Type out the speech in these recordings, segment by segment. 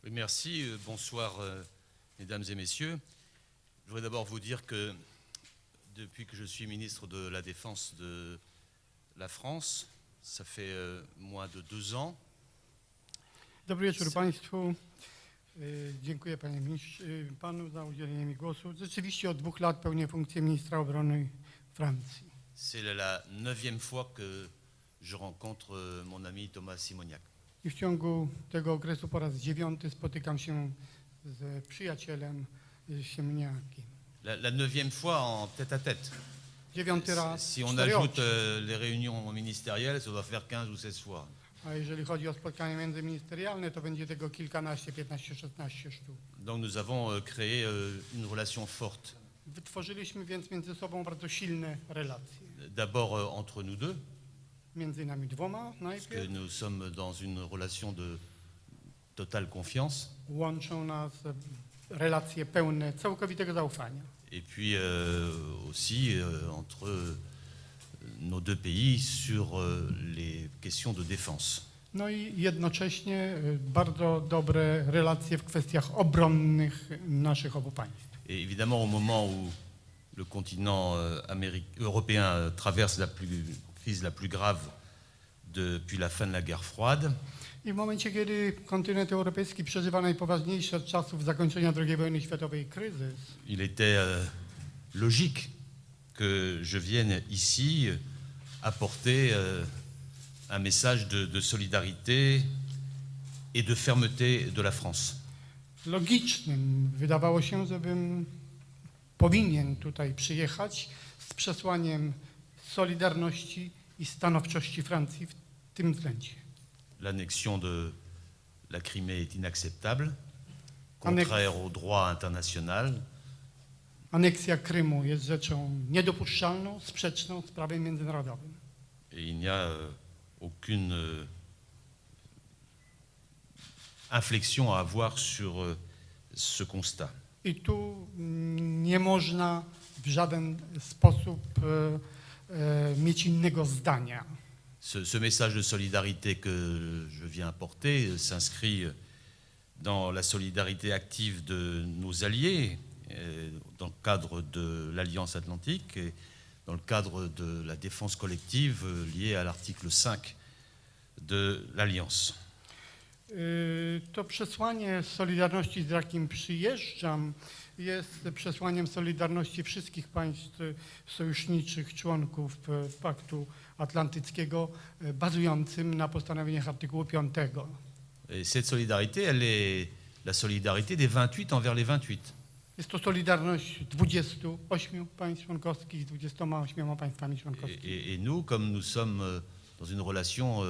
Oui, merci. Bonsoir, mesdames et messieurs. Je voudrais d'abord vous dire que depuis que je suis ministre de la Défense de la France, ça fait moins de 2 ans. Dobry wieczór Państwu. Dziękuję Panu za udzielenie mi głosu. Rzeczywiście od 2 lat pełnię funkcję ministra obrony Francji. C'est la 9e fois que je rencontre mon ami Thomas Simoniak. I w ciągu tego okresu po raz 9 spotykam się z przyjacielem Siemniakiem. La 9e fois en tête-à-tête. 9. raz. Si on ajoute les réunions ministérielles, ça doit faire 15 ou 16 fois. A jeżeli chodzi o spotkania międzyministerialne, to będzie tego kilkanaście, 15, 16 sztuk. Donc nous avons créé une relation forte. Wytworzyliśmy więc między sobą bardzo silne relacje. D'abord entre nous deux, Między nami dwoma parce que najpierw. nous sommes dans une relation de totale confiance. Łączą nas relacje pełne całkowitego zaufania. Et puis aussi entre nos deux pays sur les questions de défense. No i jednocześnie bardzo dobre relacje w kwestiach obronnych naszych obu państw. Et évidemment, au moment où le continent européen traverse la crise la plus grave depuis la fin de la guerre froide, I w momencie, kiedy kontynent europejski przeżywa najpoważniejszy od czasów zakończenia II wojny światowej kryzys, il était logique que je vienne ici apporter un message de solidarité et de fermeté de la France. logicznym wydawało się, żebym powinien tutaj przyjechać z przesłaniem solidarności i stanowczości Francji w tym względzie. L'annexion de la Crimée est inacceptable, contraire au droit international. Aneksja Krymu jest rzeczą niedopuszczalną, sprzeczną z prawem międzynarodowym. Et il n'y a aucune inflexion à avoir sur ce constat. I tu nie można w żaden sposób mieć innego zdania. Ce message de solidarité que je viens apporter s'inscrit dans la solidarité active de nos alliés, dans le cadre de l'Alliance Atlantique et dans le cadre de la défense collective liée à l'article 5 de l'Alliance. To przesłanie solidarności, z jakim przyjeżdżam, jest przesłaniem solidarności wszystkich państw sojuszniczych, członków Paktu Atlantyckiego, bazującym na postanowieniach artykułu 5. Et cette solidarité, elle est la solidarité des 28 envers les 28. Jest to solidarność 28 państw członkowskich z 28 państwami członkowskimi. Et nous, comme nous sommes dans une relation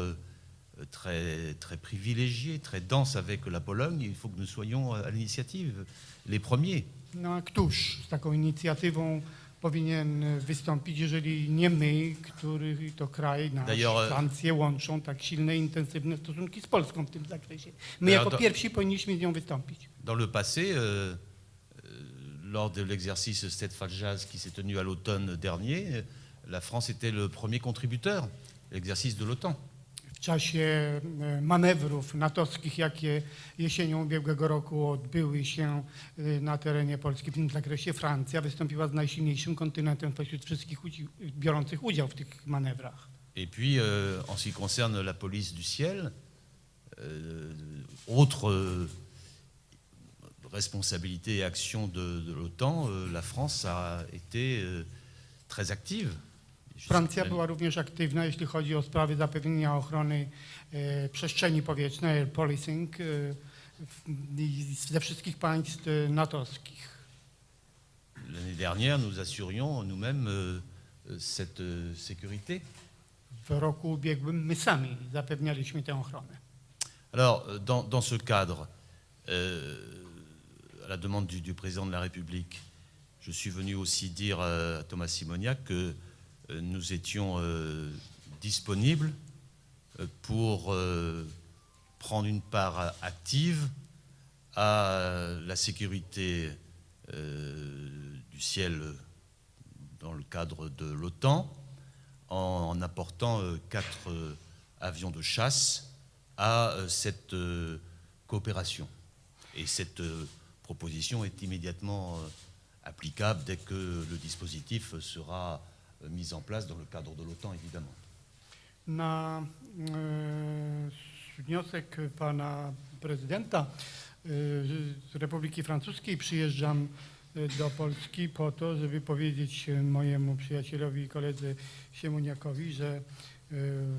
très privilégiée, très dense avec la Pologne, il faut que nous soyons à l'initiative, les premiers. No a któż z taką inicjatywą powinien wystąpić, jeżeli nie my, który to kraj, nasz, Francję, łączą tak silne, intensywne stosunki z Polską w tym zakresie. My jako pierwsi powinniśmy z nią wystąpić. Dans le passé, lors de l'exercice Stedfal-Jazz qui s'est tenu à l'automne dernier, la France était le premier contributeur à l'exercice de l'OTAN. W czasie manewrów natowskich, jakie jesienią ubiegłego roku odbyły się na terenie Polski w tym zakresie, Francja wystąpiła z najsilniejszym kontynentem spośród wszystkich biorących udział w tych manewrach. Et puis, en ce qui concerne la police du ciel, autre responsabilité et action de l'OTAN, la France a été très active. Francja była również aktywna, jeśli chodzi o sprawy zapewnienia ochrony przestrzeni powietrznej, air policing, ze wszystkich państw natowskich. L'année dernière, nous assurions nous-mêmes cette sécurité. W roku ubiegłym my sami zapewnialiśmy tę ochronę. Alors, dans ce cadre, à la demande du président de la République, je suis venu aussi dire à Thomas Simoniak que nous étions disponibles pour prendre une part active à la sécurité du ciel dans le cadre de l'OTAN en apportant 4 avions de chasse à cette coopération. Et cette proposition est immédiatement applicable dès que le dispositif sera mis en place dans le cadre de l'OTAN, évidemment. Na wniosek pana prezydenta z Republiki Francuskiej przyjeżdżam do Polski po to, żeby powiedzieć mojemu przyjacielowi i koledze Siemoniakowi, że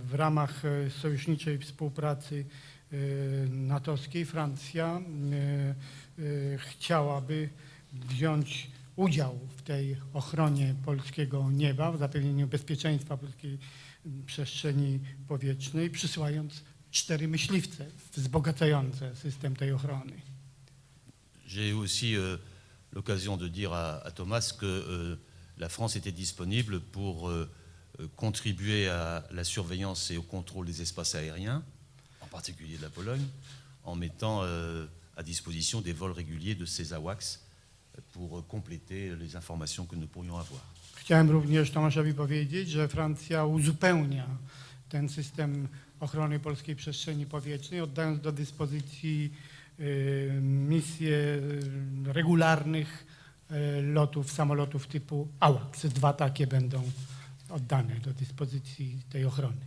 w ramach sojuszniczej współpracy natowskiej Francja chciałaby wziąć udział w tej ochronie polskiego nieba, w zapewnieniu bezpieczeństwa polskiej przestrzeni powietrznej, przysyłając 4 myśliwce wzbogacające system tej ochrony. J'ai aussi l'occasion de dire à Thomas que la France était disponible pour contribuer à la surveillance et au contrôle des espaces aériens, en particulier de la Pologne, en mettant à disposition des vols réguliers de ces AWACS pour compléter les informations que nous pourrions avoir. Chciałem również Tomaszowi powiedzieć, że Francja uzupełnia ten system ochrony polskiej przestrzeni powietrznej, oddając do dyspozycji misje regularnych lotów, samolotów typu AWACS. 2 takie będą oddane do dyspozycji tej ochrony.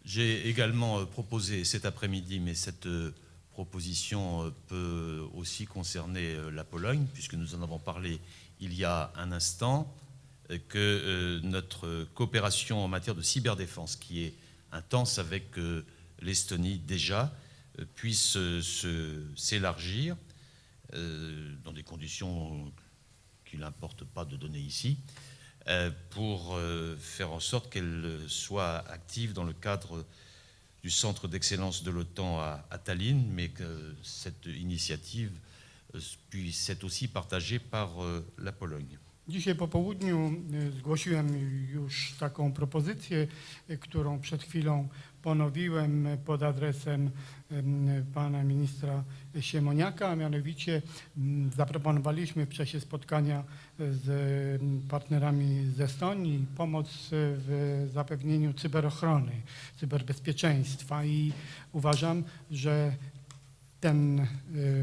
J'ai également proposé cet après-midi, mais cette proposition peut aussi concerner la Pologne, puisque nous en avons parlé il y a un instant, que notre coopération en matière de cyberdéfense, qui est intense avec l'Estonie déjà, puisse s'élargir dans des conditions qu'il n'importe pas de donner ici, pour faire en sorte qu'elle soit active dans le cadre du centre d'excellence de l'OTAN à Tallinn, mais que cette initiative puisse être aussi partagée par la Pologne. Dzisiaj po południu zgłosiłem już taką propozycję, którą przed chwilą ponowiłem pod adresem pana ministra Siemoniaka, a mianowicie zaproponowaliśmy w czasie spotkania z partnerami z Estonii pomoc w zapewnieniu cyberochrony, cyberbezpieczeństwa i uważam, że ten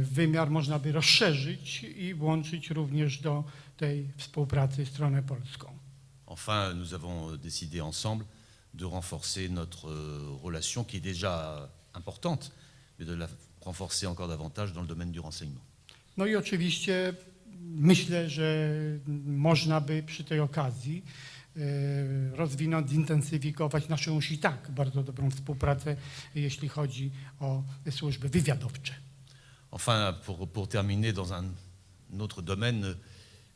wymiar można by rozszerzyć i włączyć również do tej współpracy stronę polską. Enfin, nous avons décidé ensemble de renforcer notre relation qui est déjà importante, mais de la renforcer encore davantage dans le domaine du renseignement. No i oczywiście myślę, że można by przy tej okazji rozwinąć, zintensyfikować naszą już i tak bardzo dobrą współpracę, jeśli chodzi o służby wywiadowcze. Enfin, pour terminer dans un autre domaine,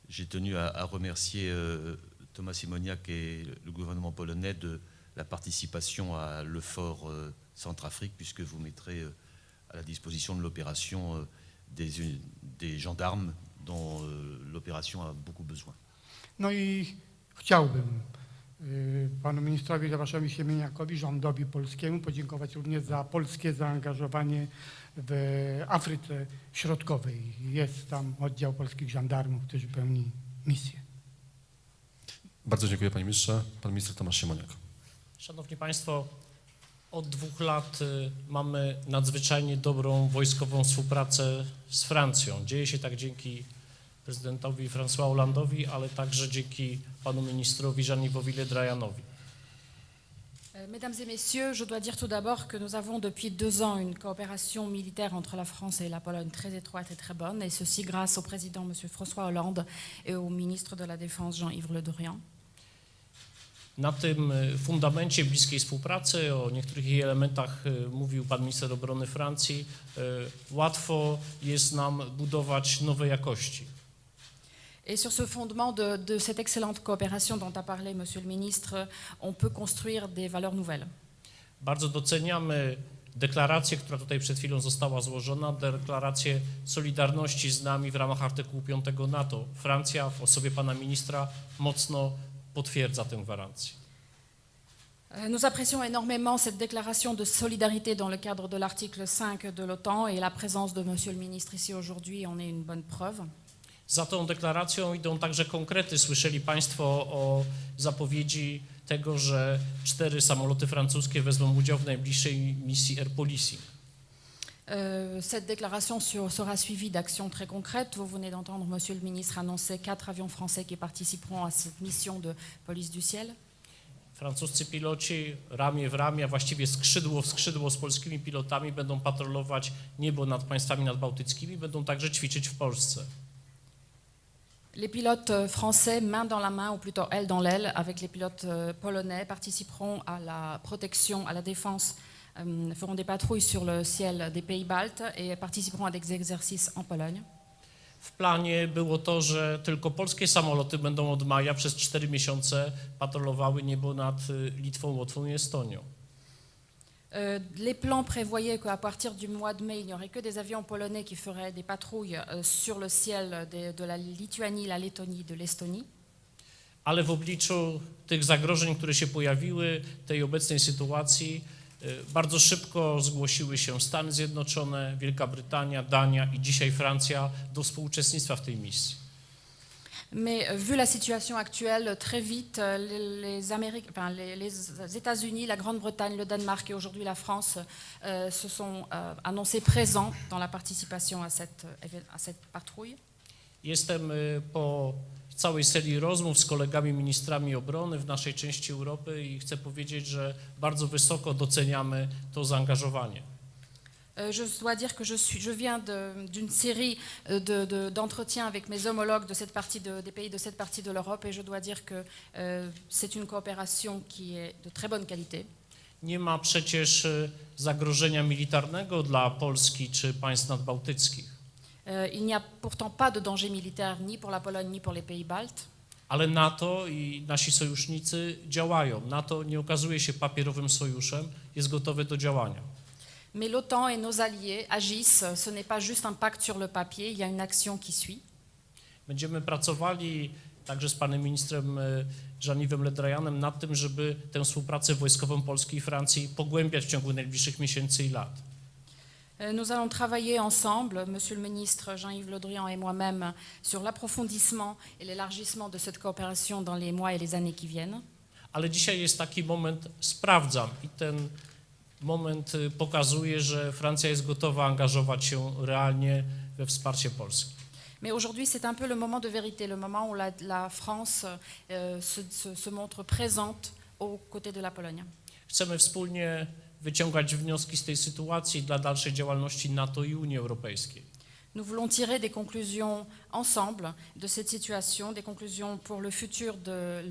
j'ai tenu à remercier Thomas Siemoniak et le gouvernement polonais de la participation à l'EUFOR Centrafrique, puisque vous mettrez à la disposition de l'opération des gendarmes dont l'opération a beaucoup besoin. No i chciałbym panu ministrowi Tomaszowi Siemoniakowi, rządowi polskiemu podziękować również za polskie zaangażowanie w Afryce Środkowej. Jest tam oddział polskich żandarmów, którzy pełni misję. Bardzo dziękuję panie ministrze. Pan minister Tomasz Siemoniak. Szanowni Państwo, od 2 lat mamy nadzwyczajnie dobrą wojskową współpracę z Francją. Dzieje się tak dzięki prezydentowi François Hollandowi, ale także dzięki panu ministrowi Jean-Yves Le Drayanowi. Mesdames et messieurs, je dois dire tout d'abord que nous avons depuis 2 ans une coopération militaire entre la France et la Pologne très étroite et très bonne, et ceci grâce au président M. François Hollande et au ministre de la Défense Jean-Yves Le Drian. Na tym fundamencie bliskiej współpracy, o niektórych jej elementach mówił pan minister obrony Francji, łatwo jest nam budować nowe jakości. Et sur ce fondement de cette excellente coopération dont a parlé Monsieur le Ministre, on peut construire des valeurs nouvelles. Bardzo doceniamy deklarację, która tutaj przed chwilą została złożona, deklarację solidarności z nami w ramach artykułu 5 NATO. Francja w osobie pana ministra mocno potwierdza tę gwarancję. Nous apprécions énormément cette déclaration de solidarité dans le cadre de l'article 5 de l'OTAN et la présence de Monsieur le Ministre ici aujourd'hui en est une bonne preuve. Za tą deklaracją idą także konkrety. Słyszeli Państwo o zapowiedzi tego, że 4 samoloty francuskie wezmą udział w najbliższej misji Air Policing. Cette déclaration sera suivie d'actions très concrètes. Vous venez d'entendre Monsieur le ministre annoncer 4 avions français qui participeront à cette mission de police du ciel. Francuscy piloci ramię w ramię, a właściwie skrzydło w skrzydło z polskimi pilotami będą patrolować niebo nad państwami nadbałtyckimi, będą także ćwiczyć w Polsce. Les pilotes français, main dans la main, ou plutôt aile dans l'aile, avec les pilotes polonais, participeront à la protection, à la défense, feront des patrouilles sur le ciel des pays baltes et participeront à des exercices en Pologne. W planie było to, że tylko polskie samoloty będą od maja przez 4 miesiące patrolowały niebo nad Litwą, Łotwą i Estonią. Les plans prévoyaient qu'à partir du mois de mai, il n'y aurait que des avions polonais qui feraient des patrouilles sur le ciel de la Lituanie, la Lettonie, de l'Estonie. Ale w obliczu tych zagrożeń, które się pojawiły, tej obecnej sytuacji, bardzo szybko zgłosiły się Stany Zjednoczone, Wielka Brytania, Dania i dzisiaj Francja do współuczestnictwa w tej misji. Mais vu la situation actuelle, très vite, les États-Unis, la Grande-Bretagne, le Danemark et aujourd'hui la France se sont annoncés présents dans la participation à cette patrouille. Jestem po całej serii rozmów z kolegami ministrami obrony w naszej części Europy i chcę powiedzieć, że bardzo wysoko doceniamy to zaangażowanie. Je dois dire que je viens d'une série d'entretiens avec mes homologues de cette partie des pays de cette partie de l'Europe et je dois dire que c'est une coopération qui est de très bonne qualité. Nie ma przecież zagrożenia militarnego dla Polski czy państw nadbałtyckich. Il n'y a pourtant pas de danger militaire ni pour la Pologne ni pour les pays baltes. Ale NATO i nasi sojusznicy działają. NATO nie okazuje się papierowym sojuszem, jest gotowe do działania. Mais l'OTAN et nos alliés agissent, ce n'est pas juste un pacte sur le papier, il y a une action qui suit. Będziemy pracowali także z panem ministrem Jean-Yvesem Le Drianem nad tym, żeby tę współpracę wojskową Polski i Francji pogłębiać w ciągu najbliższych miesięcy i lat. Nous allons travailler ensemble, Monsieur le ministre Jean-Yves Le Drian et moi-même, sur l'approfondissement et l'élargissement de cette coopération dans les mois et les années qui viennent. Ale dzisiaj jest taki moment, sprawdzam i ten moment pokazuje, że Francja jest gotowa angażować się realnie we wsparcie Polski. Mais aujourd'hui, c'est un peu le moment de vérité, le moment où la France se montre présente aux côtés de la Pologne. Chcemy wspólnie wyciągać wnioski z tej sytuacji dla dalszej działalności NATO i Unii Europejskiej. Nous voulons tirer des conclusions ensemble de cette situation, des conclusions pour le futur de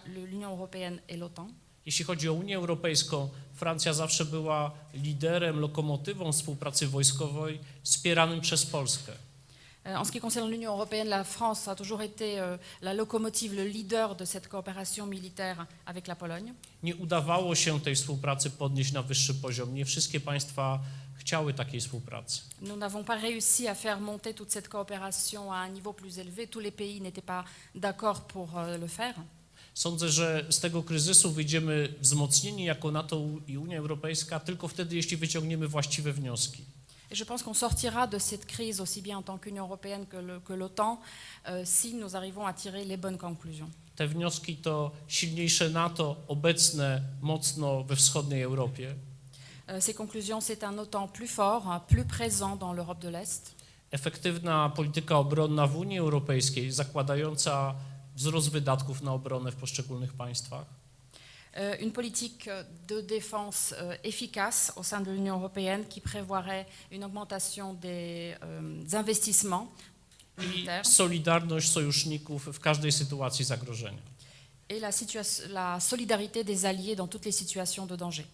l'Union européenne et l'OTAN. Jeśli chodzi o Unię Europejską, Francja zawsze była liderem, lokomotywą współpracy wojskowej wspieranym przez Polskę. En ce qui concerne l'Union européenne, la France a toujours été la locomotive, le leader de cette coopération militaire avec la Pologne. Nie udawało się tej współpracy podnieść na wyższy poziom. Nie wszystkie państwa chciały takiej współpracy. Nous n'avons pas réussi à faire monter toute cette coopération à un niveau plus élevé. Tous les pays n'étaient pas d'accord pour le faire. Sądzę, że z tego kryzysu wyjdziemy wzmocnieni jako NATO i Unia Europejska tylko wtedy, jeśli wyciągniemy właściwe wnioski. Et je pense qu'on sortira de cette crise aussi bien en tant qu'Union européenne que l'OTAN si nous arrivons à tirer les bonnes conclusions. Te wnioski to silniejsze NATO, obecne mocno we wschodniej Europie. Ces conclusions, c'est un OTAN plus fort, plus présent dans l'Europe de l'Est. Efektywna polityka obronna w Unii Europejskiej, zakładająca wzrost wydatków na obronę w poszczególnych państwach. Une politique de défense efficace au sein de l'Union européenne qui prévoirait une augmentation des investissements I militaires solidarność sojuszników w każdej sytuacji zagrożenia. et la solidarité des alliés dans toutes les situations de danger.